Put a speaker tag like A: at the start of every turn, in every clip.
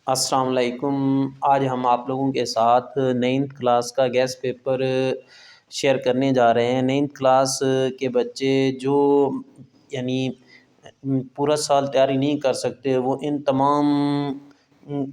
A: अस्सलाम वालेकुम। आज हम आप लोगों के साथ नाइन्थ क्लास का गेस्ट पेपर शेयर करने जा रहे हैं। नाइन्थ क्लास के बच्चे जो यानी पूरा साल तैयारी नहीं कर सकते, वो इन तमाम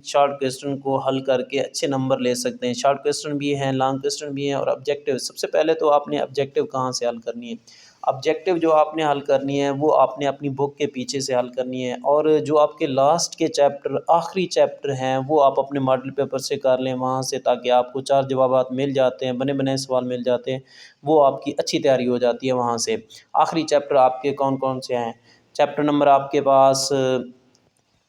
A: शॉर्ट क्वेश्चन को हल करके अच्छे नंबर ले सकते हैं। शॉर्ट क्वेश्चन भी हैं, लॉन्ग क्वेश्चन भी हैं और ऑब्जेक्टिव। सबसे पहले तो आपने ऑब्जेक्टिव कहाँ से हल करनी है। ऑब्जेक्टिव जो आपने हल करनी है वो आपने अपनी बुक के पीछे से हल करनी है, और जो आपके लास्ट के चैप्टर, आखिरी चैप्टर हैं, वो आप अपने मॉडल पेपर से कर लें वहाँ से, ताकि आपको 4 जवाबात मिल जाते हैं, बने बनाए सवाल मिल जाते हैं। वो आपकी अच्छी तैयारी हो जाती है वहाँ से। आखिरी चैप्टर आपके कौन कौन से हैं? चैप्टर नंबर आपके पास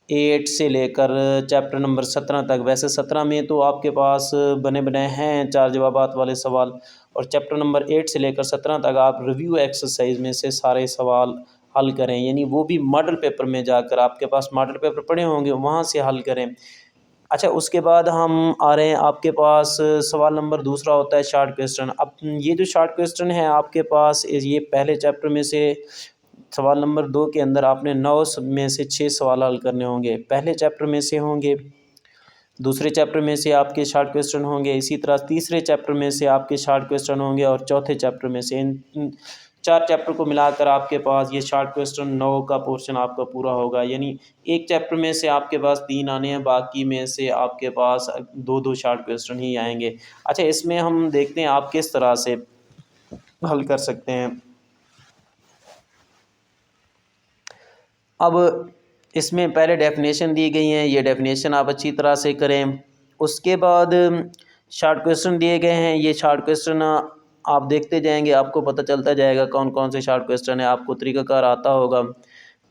A: 8 से लेकर चैप्टर नंबर 17 तक। वैसे 17 में तो आपके पास बने बनाए हैं 4 जवाबात वाले सवाल, और चैप्टर नंबर 8 से लेकर 17 तक आप रिव्यू एक्सरसाइज में से सारे सवाल हल करें, यानी वो भी मॉडल पेपर में जाकर, आपके पास मॉडल पेपर पड़े होंगे, वहाँ से हल करें। अच्छा, उसके बाद हम आ रहे हैं, आपके पास सवाल नंबर दूसरा होता है शॉर्ट क्वेश्चन। अब ये जो शॉर्ट क्वेश्चन है आपके पास, ये पहले चैप्टर में से सवाल नंबर 2 के अंदर आपने 9 में से 6 सवाल हल करने होंगे। पहले चैप्टर में से होंगे, दूसरे चैप्टर में से आपके शॉर्ट क्वेश्चन होंगे, इसी तरह तीसरे चैप्टर में से आपके शॉर्ट क्वेश्चन होंगे, और चौथे चैप्टर में से। इन 4 चैप्टर को मिलाकर आपके पास ये शॉर्ट क्वेश्चन 9 का पोर्शन आपका पूरा होगा। यानी एक चैप्टर में से आपके पास 3 आने हैं, बाकी में से आपके पास 2-2 शॉर्ट क्वेश्चन ही आएंगे। अच्छा, इसमें हम देखते हैं आप किस तरह से हल कर सकते हैं। अब इसमें पहले डेफिनेशन दी गई हैं, ये डेफिनेशन आप अच्छी तरह से करें। उसके बाद शॉर्ट क्वेश्चन दिए गए हैं, ये शॉर्ट क्वेश्चन आप देखते जाएंगे, आपको पता चलता जाएगा कौन कौन से शॉर्ट क्वेश्चन है, आपको तरीक़ाकार आता होगा।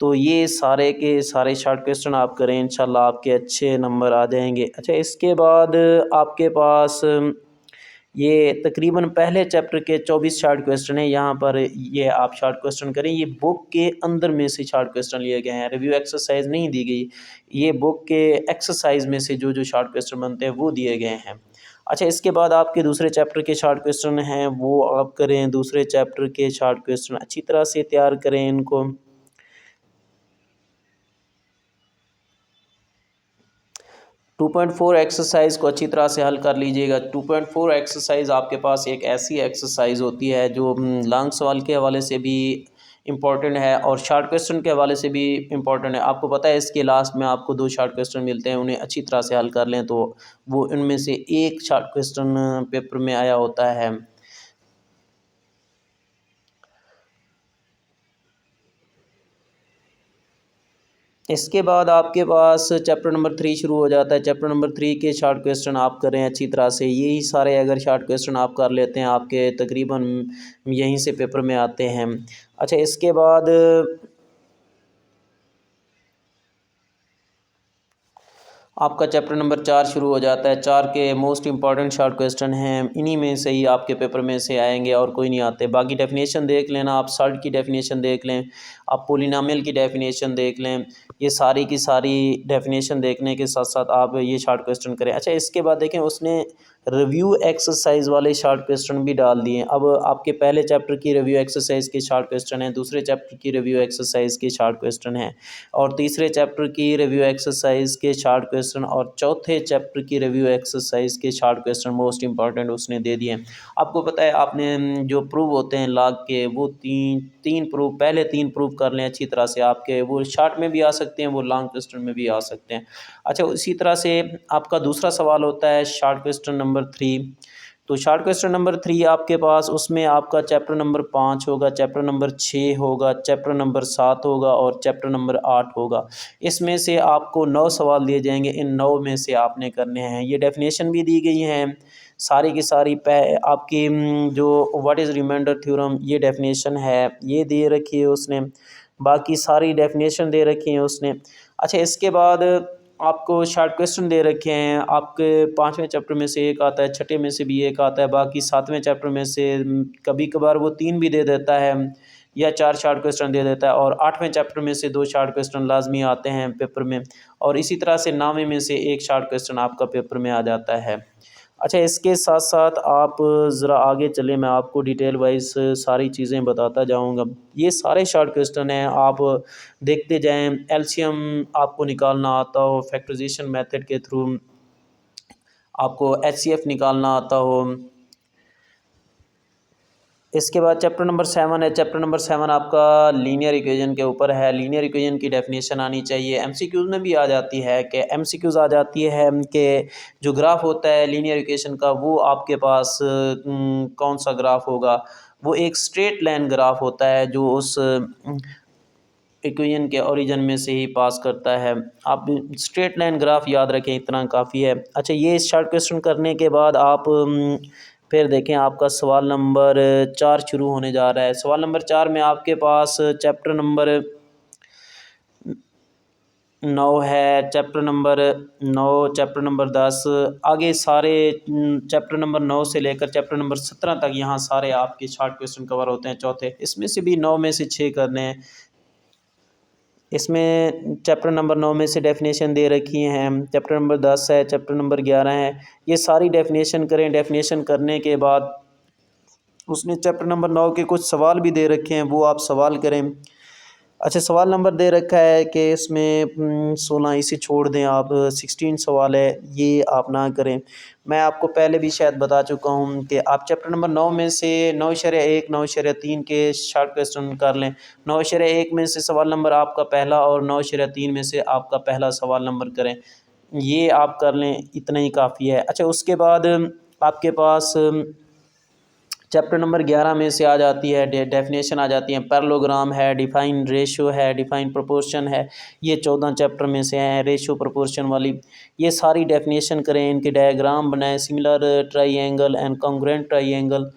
A: तो ये सारे के सारे शॉर्ट क्वेश्चन आप करें, इंशाल्लाह आपके अच्छे नंबर आ जाएंगे। अच्छा, इसके बाद आपके पास ये तकरीबन पहले चैप्टर के 24 शॉर्ट क्वेश्चन हैं। यहाँ पर ये आप शॉर्ट क्वेश्चन करें, ये बुक के अंदर में से शॉर्ट क्वेश्चन लिए गए हैं, रिव्यू एक्सरसाइज नहीं दी गई। ये बुक के एक्सरसाइज में से जो जो शॉर्ट क्वेश्चन बनते हैं वो दिए गए हैं। अच्छा, इसके बाद आपके दूसरे चैप्टर के शॉर्ट क्वेश्चन हैं, वो आप करें। दूसरे चैप्टर के शॉर्ट क्वेश्चन अच्छी तरह से तैयार करें इनको। 2.4 एक्सरसाइज को अच्छी तरह से हल कर लीजिएगा। 2.4 एक्सरसाइज आपके पास एक ऐसी एक्सरसाइज होती है जो लॉन्ग सवाल के हवाले से भी इम्पॉर्टेंट है और शॉर्ट क्वेश्चन के हवाले से भी इम्पॉर्टेंट है। आपको पता है इसके लास्ट में आपको 2 शॉर्ट क्वेश्चन मिलते हैं, उन्हें अच्छी तरह से हल कर लें तो वो इनमें से एक शॉर्ट क्वेश्चन पेपर में आया होता है। इसके बाद आपके पास चैप्टर नंबर 3 शुरू हो जाता है। चैप्टर नंबर 3 के शॉर्ट क्वेश्चन आप करें अच्छी तरह से। यही सारे अगर शॉर्ट क्वेश्चन आप कर लेते हैं, आपके तकरीबन यहीं से पेपर में आते हैं। अच्छा, इसके बाद आपका चैप्टर नंबर 4 शुरू हो जाता है। 4 के मोस्ट इंपॉर्टेंट शॉर्ट क्वेश्चन हैं, इन्हीं में से ही आपके पेपर में से आएंगे और कोई नहीं आते। बाकी डेफिनेशन देख लेना, आप सॉल्ट की डेफिनेशन देख लें, आप पोलिनोमियल की डेफिनेशन देख लें। ये सारी की सारी डेफिनेशन देखने के साथ साथ आप ये शॉर्ट क्वेश्चन करें। अच्छा, इसके बाद देखें, उसने रिव्यू एक्सरसाइज वाले शॉर्ट क्वेश्चन भी डाल दिए। अब आपके पहले चैप्टर की रिव्यू एक्सरसाइज के शॉर्ट क्वेश्चन हैं, दूसरे चैप्टर की रिव्यू एक्सरसाइज के शॉर्ट क्वेश्चन हैं, और तीसरे चैप्टर की रिव्यू एक्सरसाइज के शॉर्ट क्वेश्चन, और चौथे चैप्टर की रिव्यू एक्सरसाइज के शॉर्ट क्वेश्चन मोस्ट इंपॉर्टेंट उसने दे दिए हैं। आपको पता है, आपने जो प्रूव होते हैं लॉग के, वो तीन प्रूफ, पहले 3 प्रूफ कर लें अच्छी तरह से। आपके वो शॉर्ट में भी आ सकते हैं, वो लॉन्ग क्वेश्चन में भी आ सकते हैं। अच्छा, इसी तरह से आपका दूसरा सवाल होता है शॉर्ट क्वेश्चन नंबर 3। तो शॉर्ट क्वेश्चन नंबर 3 आपके पास, उसमें आपका चैप्टर नंबर 5 होगा, चैप्टर नंबर 6 होगा, चैप्टर नंबर 7 होगा और चैप्टर नंबर 8 होगा। इसमें से आपको 9 सवाल दिए जाएंगे, इन 9 में से आपने करने हैं। ये डेफिनेशन भी दी गई हैं सारी की सारी। आपकी जो व्हाट इज़ रिमाइंडर थ्योरम, ये डेफिनेशन है, ये दे रखी है उसने। बाकी सारी डेफिनेशन दे रखी है उसने। अच्छा, इसके बाद आपको शॉर्ट क्वेश्चन दे रखे हैं। आपके 5वें चैप्टर में से एक आता है, छठे में से भी एक आता है, बाकी 7वें चैप्टर में से कभी कभार वो 3 भी दे देता है या 4 शॉर्ट क्वेश्चन दे देता है, और 8वें चैप्टर में से 2 शॉर्ट क्वेश्चन लाजमी आते हैं पेपर में, और इसी तरह से 9वें में से एक शॉर्ट क्वेश्चन आपका पेपर में आ जाता है। अच्छा, इसके साथ साथ आप ज़रा आगे चलें, मैं आपको डिटेल वाइज सारी चीज़ें बताता जाऊंगा। ये सारे शॉर्ट क्वेश्चन हैं, आप देखते जाएं। एलसीएम आपको निकालना आता हो फैक्टराइजेशन मेथड के थ्रू, आपको एचसीएफ निकालना आता हो। इसके बाद चैप्टर नंबर 7 है। चैप्टर नंबर 7 आपका लीनियर इक्वेशन के ऊपर है। लीनियर इक्वेशन की डेफिनेशन आनी चाहिए। एमसीक्यूज़ में भी आ जाती है कि एमसीक्यूज़ आ जाती है कि जो ग्राफ होता है लीनियर इक्वेशन का, वो आपके पास कौन सा ग्राफ होगा। वो एक स्ट्रेट लाइन ग्राफ होता है जो उस इक्वेशन के ओरिजिन में से ही पास करता है। आप स्ट्रेट लाइन ग्राफ याद रखें, इतना काफ़ी है। अच्छा, ये शॉर्ट क्वेश्चन करने के बाद आप फिर देखें, आपका सवाल नंबर 4 शुरू होने जा रहा है। सवाल नंबर 4 में आपके पास चैप्टर नंबर 9 है, चैप्टर नंबर 9, चैप्टर नंबर 10, आगे सारे चैप्टर नंबर 9 से लेकर चैप्टर नंबर 17 तक यहाँ सारे आपके शॉर्ट क्वेश्चन कवर होते हैं चौथे। इसमें से भी 9 में से 6 करने हैं। इसमें चैप्टर नंबर 9 में से डेफिनेशन दे रखी हैं। चैप्टर नंबर 10 है, चैप्टर नंबर 11 है। ये सारी डेफिनेशन करें। डेफिनेशन करने के बाद उसने चैप्टर नंबर 9 के कुछ सवाल भी दे रखे हैं, वो आप सवाल करें। अच्छा, सवाल नंबर दे रखा है कि इसमें 16, इसे छोड़ दें आप। 16 सवाल है, ये आप ना करें। मैं आपको पहले भी शायद बता चुका हूँ कि आप चैप्टर नंबर 9 में से 9.1, 9.3 के शॉर्ट क्वेश्चन कर लें। 9.1 में से सवाल नंबर आपका पहला और 9.3 में से आपका पहला सवाल नंबर करें। ये आप कर लें, इतना ही काफ़ी है। अच्छा, उसके बाद आपके पास चैप्टर नंबर 11 में से आ जाती है डेफिनेशन आ जाती है। पैरेललोग्राम है, डिफाइन रेशियो है, डिफाइन प्रोपोर्शन है। ये 14 चैप्टर में से हैं, रेशियो प्रोपोर्शन वाली। ये सारी डेफिनेशन करें, इनके डायग्राम बनाएं। Similar triangle and congruent triangle,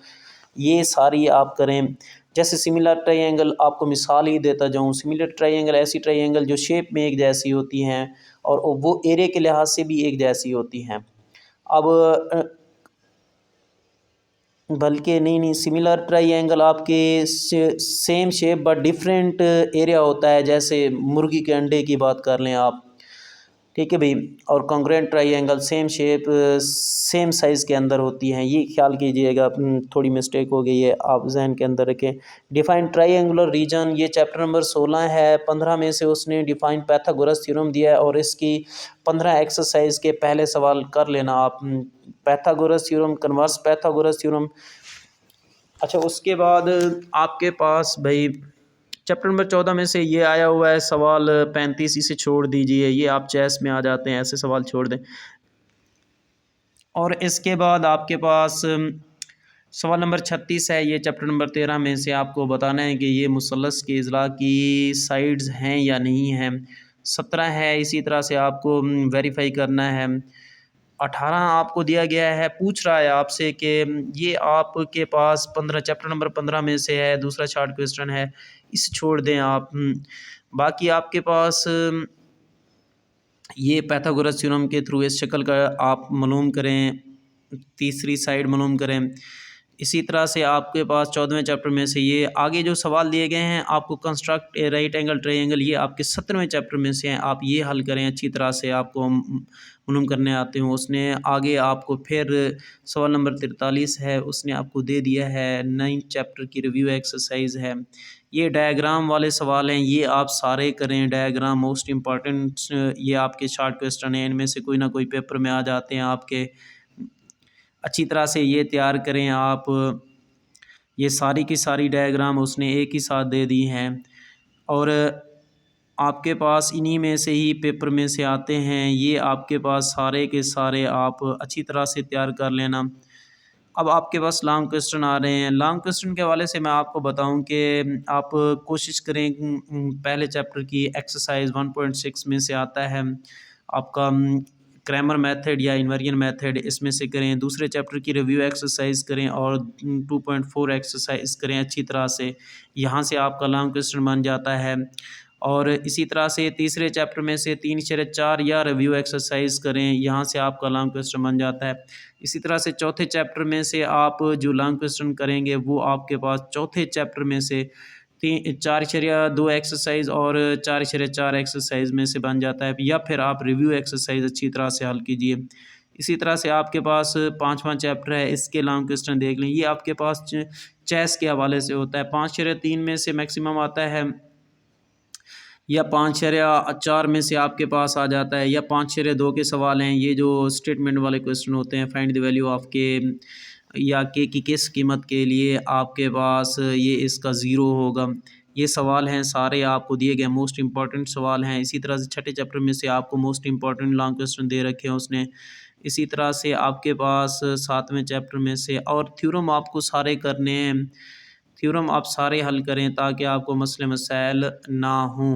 A: ये सारी आप करें। जैसे सिमिलर ट्राइएंगल, आपको मिसाल ही देता जाऊँ। सिमिलर ट्राइएंगल ऐसी ट्राइएंगल जो शेप में एक जैसी होती हैं और वो एरिया के लिहाज से भी एक जैसी होती हैं। अब बल्कि नहीं, सिमिलर ट्राइएंगल आपके same shape but different area होता है। जैसे मुर्गी के अंडे की बात कर लें आप, ठीक है भाई। और congruent triangle same shape same size के अंदर होती हैं, ये ख्याल कीजिएगा। थोड़ी मिस्टेक हो गई है, आप जहन के अंदर रखें। डिफाइन ट्राइएंगुलर रीजन, ये चैप्टर नंबर 16 है। 15 में से उसने डिफाइन पाइथागोरस थ्योरम दिया है और इसकी 15 एक्सरसाइज के पहले सवाल कर लेना आप। Pythagoras theorem, converse Pythagoras theorem. अच्छा, उसके बाद आपके पास भाई चैप्टर नंबर 14 में से ये आया हुआ है सवाल 35, इसे छोड़ दीजिए, ये आप चेस में आ जाते हैं, ऐसे सवाल छोड़ दें। और इसके बाद आपके पास सवाल नंबर 36 है। ये चैप्टर नंबर 13 में से आपको बताना है कि ये मुसल्लस के अज़ला की साइड्स हैं या नहीं हैं। 17 है, इसी तरह से आपको वेरीफाई करना है। 18 आपको दिया गया है, पूछ रहा है आपसे कि ये आपके पास 15, चैप्टर नंबर 15 में से है, दूसरा शॉर्ट क्वेश्चन है, इसे छोड़ दें आप। बाकी आपके पास ये पाइथागोरस थ्योरम के थ्रू इस शक्ल का आप मालूम करें, तीसरी साइड मालूम करें। इसी तरह से आपके पास 14वें चैप्टर में से ये आगे जो सवाल दिए गए हैं, आपको कंस्ट्रक्ट ए राइट एंगल ट्रायंगल, ये आपके 17वें चैप्टर में से हैं। आप ये हल करें अच्छी तरह से, आपको मालूम करने आते हो। उसने आगे आपको फिर सवाल नंबर 43 है, उसने आपको दे दिया है 9th चैप्टर की रिव्यू एक्सरसाइज है। ये डायग्राम वाले सवाल हैं, ये आप सारे करें। डायग्राम मोस्ट इम्पॉर्टेंट, ये आपके शॉर्ट क्वेश्चन हैं, इनमें से कोई ना कोई पेपर में आ जाते हैं आपके। अच्छी तरह से ये तैयार करें आप। ये सारी की सारी डायग्राम उसने एक ही साथ दे दी हैं और आपके पास इन्हीं में से ही पेपर में से आते हैं। ये आपके पास सारे के सारे आप अच्छी तरह से तैयार कर लेना। अब आपके पास लॉन्ग क्वेश्चन आ रहे हैं। लॉन्ग क्वेश्चन के हवाले से मैं आपको बताऊं कि आप कोशिश करें, पहले चैप्टर की एक्सरसाइज 1.6 में से आता है आपका क्रैमर मेथड या इन्वेरिएंट मेथड, इसमें से करें। दूसरे चैप्टर की रिव्यू एक्सरसाइज करें और 2.4 एक्सरसाइज करें अच्छी तरह से। यहाँ से आपका लॉन्ग क्वेश्चन बन जाता है। और इसी तरह से तीसरे चैप्टर में से 3/4 या रिव्यू एक्सरसाइज करें, यहाँ से आपका लॉन्ग क्वेश्चन बन जाता है। इसी तरह से चौथे चैप्टर में से आप जो लॉन्ग क्वेश्चन करेंगे वो आपके पास चौथे चैप्टर में से 4/2 एक्सरसाइज और 4/4 एक्सरसाइज में से बन जाता है। या फिर आप रिव्यू एक्सरसाइज अच्छी तरह से हल कीजिए। इसी तरह से आपके पास पाँचवा चैप्टर है, इसके लॉन्ग क्वेश्चन देख लें। ये आपके पास चेस के हवाले से होता है। 5/3 में से मैक्सिमम आता है, या 5/4 में से आपके पास आ जाता है, या 5/2 के सवाल हैं। ये जो स्टेटमेंट वाले क्वेश्चन होते हैं, फाइंड द वैल्यू ऑफ के, या के की किस कीमत के लिए आपके पास ये इसका ज़ीरो होगा। ये सवाल हैं सारे आपको दिए गए मोस्ट इंपॉर्टेंट सवाल हैं। इसी तरह से छठे चैप्टर में से आपको मोस्ट इंपॉर्टेंट लॉन्ग क्वेश्चन दे रखे हैं उसने। इसी तरह से आपके पास सातवें चैप्टर में से, और थ्योरम आपको सारे करने हैं। थ्योरम आप सारे हल करें ताकि आपको मसले मसाइल ना हों।